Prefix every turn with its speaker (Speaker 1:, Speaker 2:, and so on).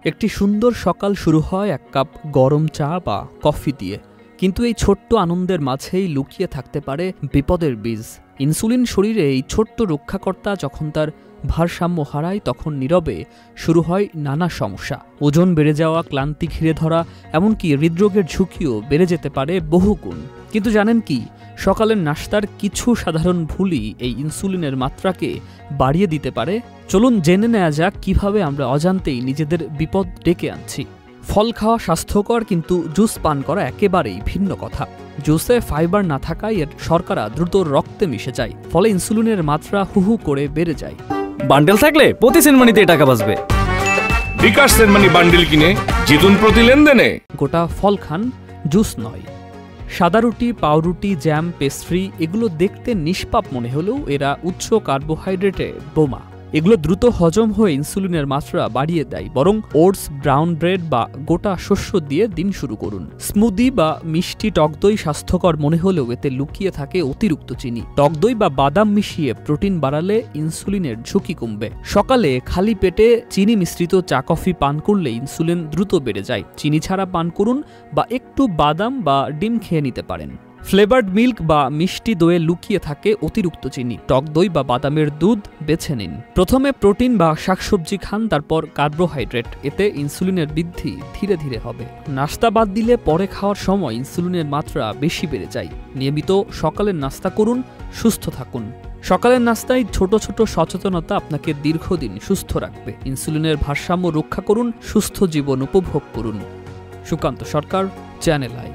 Speaker 1: একটি সুন্দর সকাল শুরু হয় এক কাপ গরম চা বা কফি দিয়ে, কিন্তু এই ছোট্ট আনন্দের মাঝেই লুকিয়ে থাকতে পারে বিপদের বীজ। ইনসুলিন শরীরে এই ছোট্ট রক্ষাকর্তা যখন তার ভারসাম্য হারায়, তখন নীরবে শুরু হয় নানা সমস্যা। ওজন বেড়ে যাওয়া, ক্লান্তি ঘিরে ধরা, এমনকি হৃদরোগের ঝুঁকিও বেড়ে যেতে পারে বহুগুণ। কিন্তু জানেন কি, সকালের নাস্তার কিছু সাধারণ ভুলই এই ইনসুলিনের মাত্রাকে বাড়িয়ে দিতে পারে। চলুন জেনে নেওয়া যাক কিভাবে আমরা অজান্তেই নিজেদের বিপদ ডেকে আনছি। ফল খাওয়া স্বাস্থ্যকর, কিন্তু জুস পান করা একেবারেই ভিন্ন কথা। জুসে ফাইবার না থাকায় এর শর্করা দ্রুত রক্তে মিশে যায়, ফলে ইনসুলিনের মাত্রা হুহু করে বেড়ে যায়।
Speaker 2: বান্ডেল থাকলে প্রতি সেনমানিতে টাকা বাঁচবে।
Speaker 3: বিকাশ সেনমানি বান্ডেল কিনে জিতুন প্রতি লেনদেনে।
Speaker 1: গোটা ফল খান, জুস নয়। সাদা রুটি, পাউরুটি, জ্যাম, পেস্ট্রি এগুলো দেখতে নিষ্পাপ মনে হলেও এরা উচ্চ কার্বোহাইড্রেটে বোমা। এগুলো দ্রুত হজম হয়ে ইনসুলিনের মাত্রা বাড়িয়ে দেয়। বরং ওটস, ব্রাউন ব্রেড বা গোটা শস্য দিয়ে দিন শুরু করুন। স্মুদি বা মিষ্টি টক দই স্বাস্থ্যকর মনে হলেও এতে লুকিয়ে থাকে অতিরিক্ত চিনি। টক দই বা বাদাম মিশিয়ে প্রোটিন বাড়ালে ইনসুলিনের ঝুঁকি কমবে। সকালে খালি পেটে চিনি মিশ্রিত চা কফি পান করলে ইনসুলিন দ্রুত বেড়ে যায়। চিনি ছাড়া পান করুন বা একটু বাদাম বা ডিম খেয়ে নিতে পারেন। ফ্লেভার্ড মিল্ক বা মিষ্টি দইয়ে লুকিয়ে থাকে অতিরিক্ত চিনি। টক দই বা বাদামের দুধ বেছে নিন। প্রথমে প্রোটিন বা শাকসবজি খান, তারপর কার্বোহাইড্রেট। এতে ইনসুলিনের বৃদ্ধি ধীরে ধীরে হবে। নাস্তা বাদ দিলে পরে খাওয়ার সময় ইনসুলিনের মাত্রা বেশি বেড়ে যায়। নিয়মিত সকালের নাস্তা করুন, সুস্থ থাকুন। সকালের নাস্তায় ছোট ছোট সচেতনতা আপনাকে দীর্ঘদিন সুস্থ রাখবে। ইনসুলিনের ভারসাম্য রক্ষা করুন, সুস্থ জীবন উপভোগ করুন। সুকান্ত সরকার, চ্যানেল আই।